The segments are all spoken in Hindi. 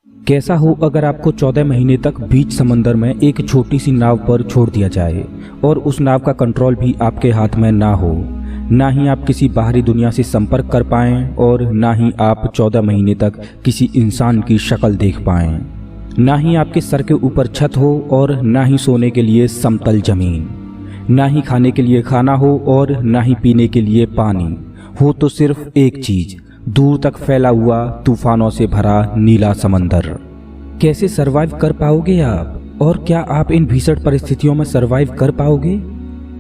कैसा हो अगर आपको 14 महीने तक बीच समंदर में एक छोटी सी नाव पर छोड़ दिया जाए और उस नाव का कंट्रोल भी आपके हाथ में ना हो, ना ही आप किसी बाहरी दुनिया से संपर्क कर पाएं और ना ही आप 14 महीने तक किसी इंसान की शक्ल देख पाएं, ना ही आपके सर के ऊपर छत हो और ना ही सोने के लिए समतल जमीन, ना ही खाने के लिए खाना हो और ना ही पीने के लिए पानी हो, तो सिर्फ एक चीज, दूर तक फैला हुआ तूफानों से भरा नीला समंदर। कैसे सरवाइव कर पाओगे आप, और क्या आप इन भीषण परिस्थितियों में सरवाइव कर पाओगे?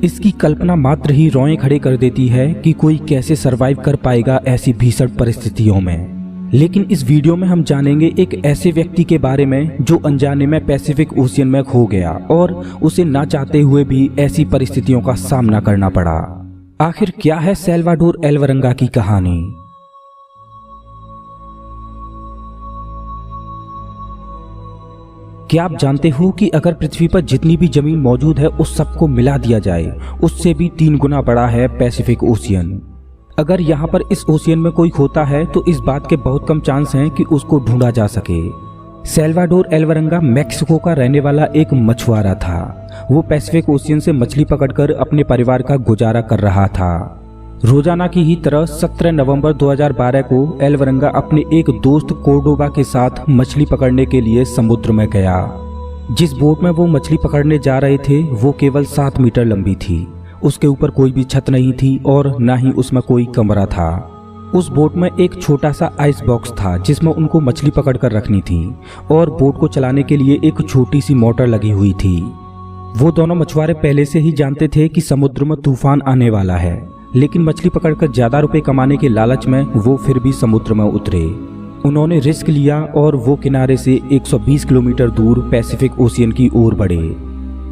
इसकी कल्पना मात्र ही रोएं खड़े कर देती है कि कोई कैसे सरवाइव कर पाएगा ऐसी भीषण परिस्थितियों में। लेकिन इस वीडियो में हम जानेंगे एक ऐसे व्यक्ति के बारे में जो अनजाने में पैसिफिक ओशियन में खो गया और उसे ना चाहते हुए भी ऐसी परिस्थितियों का सामना करना पड़ा। आखिर क्या है सैल्वाडोर एल्वरंगा की कहानी? क्या आप जानते हो कि अगर पृथ्वी पर जितनी भी जमीन मौजूद है उस सबको मिला दिया जाए, उससे भी 3 गुना बड़ा है पैसिफिक ओशियन। अगर यहाँ पर इस ओशियन में कोई खोता है तो इस बात के बहुत कम चांस हैं कि उसको ढूंढा जा सके। सैल्वाडोर एल्वरंगा मैक्सिको का रहने वाला एक मछुआरा था। वो पैसिफिक ओशियन से मछली पकड़कर अपने परिवार का गुजारा कर रहा था। रोजाना की ही तरह 17 नवंबर 2012 को एल्वरंगा अपने एक दोस्त कोर्डोबा के साथ मछली पकड़ने के लिए समुद्र में गया। जिस बोट में वो मछली पकड़ने जा रहे थे वो केवल 7 मीटर लंबी थी। उसके ऊपर कोई भी छत नहीं थी और ना ही उसमें कोई कमरा था। उस बोट में एक छोटा सा आइस बॉक्स था जिसमें उनको मछली पकड़ कर रखनी थी और बोट को चलाने के लिए एक छोटी सी मोटर लगी हुई थी। वो दोनों मछुआरे पहले से ही जानते थे कि समुद्र में तूफान आने वाला है, लेकिन मछली पकड़कर ज्यादा रुपए कमाने के लालच में वो फिर भी समुद्र में उतरे। उन्होंने रिस्क लिया और वो किनारे से 120 किलोमीटर दूर पैसिफिक ओशियन की ओर बढ़े।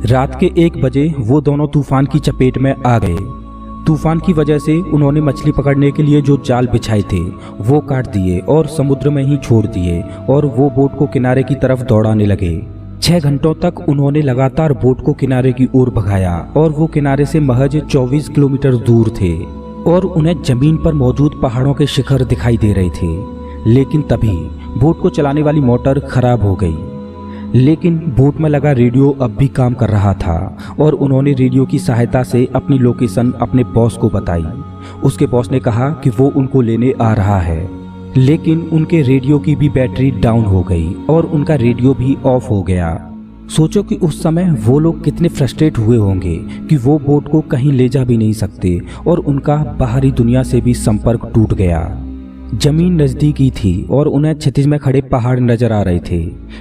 रात के 1 बजे वो दोनों तूफान की चपेट में आ गए। तूफान की वजह से उन्होंने मछली पकड़ने के लिए जो जाल बिछाए थे वो काट दिए और समुद्र में ही छोड़ दिए और वो बोट को किनारे की तरफ दौड़ाने लगे। 6 घंटों तक उन्होंने लगातार बोट को किनारे की ओर भगाया और वो किनारे से महज 24 किलोमीटर दूर थे और उन्हें जमीन पर मौजूद पहाड़ों के शिखर दिखाई दे रहे थे। लेकिन तभी बोट को चलाने वाली मोटर खराब हो गई। लेकिन बोट में लगा रेडियो अब भी काम कर रहा था और उन्होंने रेडियो की सहायता से अपनी लोकेशन अपने बॉस को बताई। उसके बॉस ने कहा कि वो उनको लेने आ रहा है, लेकिन उनके रेडियो की भी बैटरी डाउन हो गई और उनका रेडियो भी ऑफ हो गया। सोचो कि उस समय वो लोग कितने फ्रस्ट्रेट हुए होंगे कि वो बोट को कहीं ले जा भी नहीं सकते और उनका बाहरी दुनिया से भी संपर्क टूट गया। जमीन नजदीक ही थी और उन्हें क्षितिज में खड़े पहाड़ नजर आ रहे थे,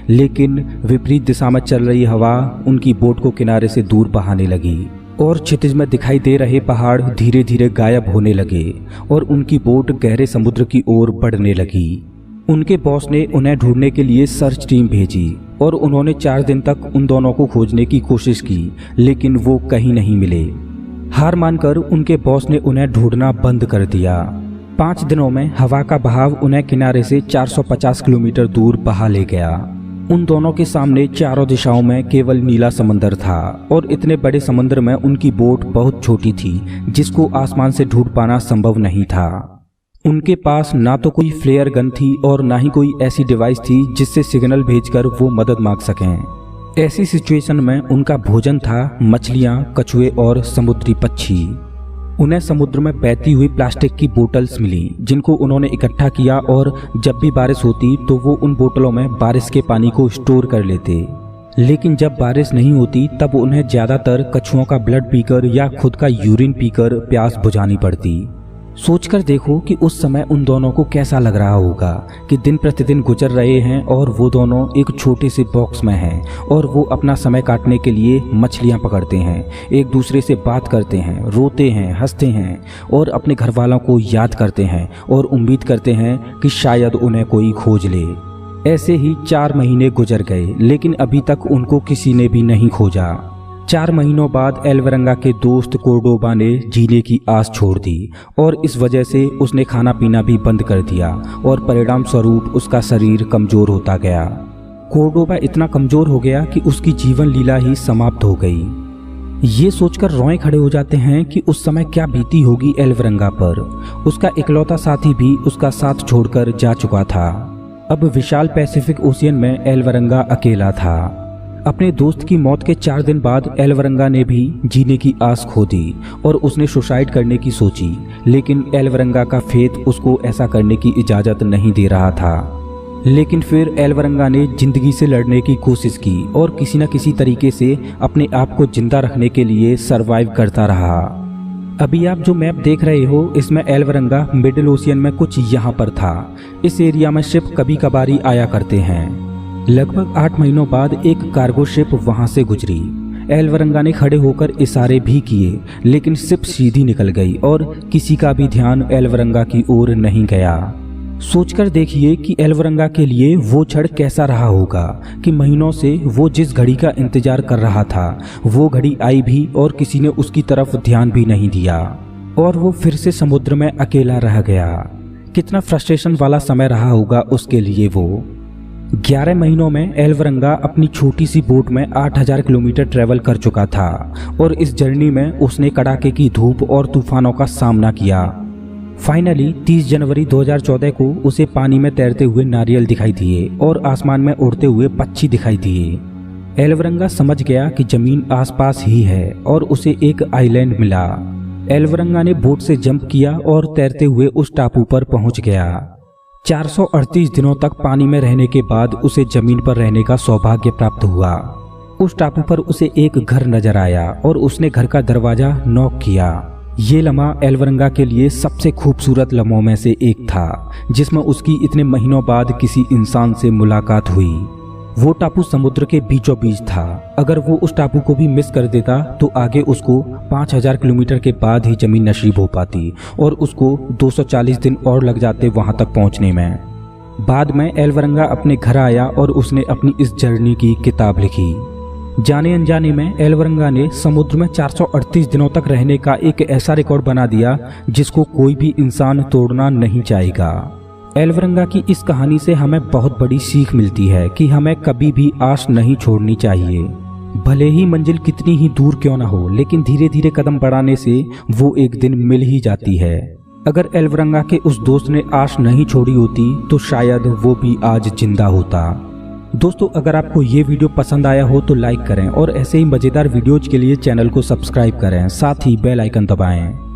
लेकिन विपरीत दिशा में चल रही हवा उनकी बोट को किनारे से दूर बहाने लगी और क्षितिज में दिखाई दे रहे पहाड़ धीरे धीरे गायब होने लगे और उनकी बोट गहरे समुद्र की ओर बढ़ने लगी। उनके बॉस ने उन्हें ढूंढने के लिए सर्च टीम भेजी और उन्होंने 4 दिन तक उन दोनों को खोजने की कोशिश की, लेकिन वो कहीं नहीं मिले। हार मानकर उनके बॉस ने उन्हें ढूंढना बंद कर दिया। 5 दिनों में हवा का बहाव उन्हें किनारे से 450 किलोमीटर दूर बहा ले गया। उन दोनों के सामने चारों दिशाओं में केवल नीला समंदर था और इतने बड़े समंदर में उनकी बोट बहुत छोटी थी जिसको आसमान से ढूंढ पाना संभव नहीं था। उनके पास ना तो कोई फ्लेयर गन थी और ना ही कोई ऐसी डिवाइस थी जिससे सिग्नल भेजकर वो मदद मांग सकें। ऐसी सिचुएशन में उनका भोजन था मछलियां, कछुए और समुद्री पक्षी। उन्हें समुद्र में बहती हुई प्लास्टिक की बोतल्स मिली जिनको उन्होंने इकट्ठा किया और जब भी बारिश होती तो वो उन बोतलों में बारिश के पानी को स्टोर कर लेते। लेकिन जब बारिश नहीं होती तब उन्हें ज्यादातर कछुओं का ब्लड पीकर या खुद का यूरिन पीकर प्यास बुझानी पड़ती। सोचकर देखो कि उस समय उन दोनों को कैसा लग रहा होगा कि दिन प्रतिदिन गुजर रहे हैं और वो दोनों एक छोटे से बॉक्स में हैं और वो अपना समय काटने के लिए मछलियां पकड़ते हैं, एक दूसरे से बात करते हैं, रोते हैं, हंसते हैं और अपने घर वालों को याद करते हैं और उम्मीद करते हैं कि शायद उन्हें कोई खोज ले। ऐसे ही 4 महीने गुजर गए, लेकिन अभी तक उनको किसी ने भी नहीं खोजा। 4 महीनों बाद एल्वरंगा के दोस्त कोर्डोबा ने जीने की आस छोड़ दी और इस वजह से उसने खाना पीना भी बंद कर दिया और परिणाम स्वरूप उसका शरीर कमजोर होता गया। कोर्डोबा इतना कमजोर हो गया कि उसकी जीवन लीला ही समाप्त हो गई। ये सोचकर रोए खड़े हो जाते हैं कि उस समय क्या बीती होगी एल्वरंगा पर। उसका इकलौता साथी भी उसका साथ छोड़कर जा चुका था। अब विशाल पैसिफिक ओशियन में एलवरंगा अकेला था। अपने दोस्त की मौत के 4 दिन बाद एलवरंगा ने भी जीने की आस खो दी और उसने सुसाइड करने की सोची, लेकिन एलवरंगा का फेथ उसको ऐसा करने की इजाज़त नहीं दे रहा था। लेकिन फिर एलवरंगा ने जिंदगी से लड़ने की कोशिश की और किसी न किसी तरीके से अपने आप को जिंदा रखने के लिए सरवाइव करता रहा। अभी आप जो मैप देख रहे हो, इसमें एलवरंगा मिडिल ओशियन में कुछ यहाँ पर था। इस एरिया में शिप कभी कभार ही आया करते हैं। लगभग 8 महीनों बाद एक कार्गो शिप वहां से गुजरी। एलवरंगा ने खड़े होकर इशारे भी किए, लेकिन शिप सीधी निकल गई और किसी का भी ध्यान एलवरंगा की ओर नहीं गया। सोचकर देखिए कि एलवरंगा के लिए वो क्षण कैसा रहा होगा कि महीनों से वो जिस घड़ी का इंतजार कर रहा था वो घड़ी आई भी और किसी ने उसकी तरफ ध्यान भी नहीं दिया और वो फिर से समुद्र में अकेला रह गया। कितना फ्रस्ट्रेशन वाला समय रहा होगा उसके लिए। वो 11 महीनों में एलवरंगा अपनी छोटी सी बोट में 8000 किलोमीटर ट्रेवल कर चुका था और इस जर्नी में उसने कड़ाके की धूप और तूफानों का सामना किया। फाइनली 30 जनवरी 2014 को उसे पानी में तैरते हुए नारियल दिखाई दिए और आसमान में उड़ते हुए पक्षी दिखाई दिए। एलवरंगा समझ गया कि जमीन आसपास ही है और उसे एक आइलैंड मिला। एलवरंगा ने बोट से जंप किया और तैरते हुए उस टापू पर पहुंच गया। 438 दिनों तक पानी में रहने के बाद उसे जमीन पर रहने का सौभाग्य प्राप्त हुआ। उस टापू पर उसे एक घर नजर आया और उसने घर का दरवाजा नॉक किया। ये लम्हा एलवरंगा के लिए सबसे खूबसूरत लम्हों में से एक था, जिसमें उसकी इतने महीनों बाद किसी इंसान से मुलाकात हुई। वो टापू समुद्र के बीचों बीच था। अगर वो उस टापू को भी मिस कर देता तो आगे उसको 5000 किलोमीटर के बाद ही जमीन नसीब हो पाती और उसको 240 दिन और लग जाते वहां तक पहुंचने में। बाद में एलवरंगा अपने घर आया और उसने अपनी इस जर्नी की किताब लिखी। जाने अनजाने में एलवरंगा ने समुद्र में 438 दिनों तक रहने का एक ऐसा रिकॉर्ड बना दिया जिसको कोई भी इंसान तोड़ना नहीं चाहेगा। एलवरंगा की इस कहानी से हमें बहुत बड़ी सीख मिलती है कि हमें कभी भी आस नहीं छोड़नी चाहिए। भले ही मंजिल कितनी ही दूर क्यों ना हो, लेकिन धीरे धीरे कदम बढ़ाने से वो एक दिन मिल ही जाती है। अगर एलवरंगा के उस दोस्त ने आस नहीं छोड़ी होती तो शायद वो भी आज जिंदा होता। दोस्तों, अगर आपको ये वीडियो पसंद आया हो तो लाइक करें और ऐसे ही मज़ेदार वीडियोज के लिए चैनल को सब्सक्राइब करें, साथ ही बेल आइकन दबाएं।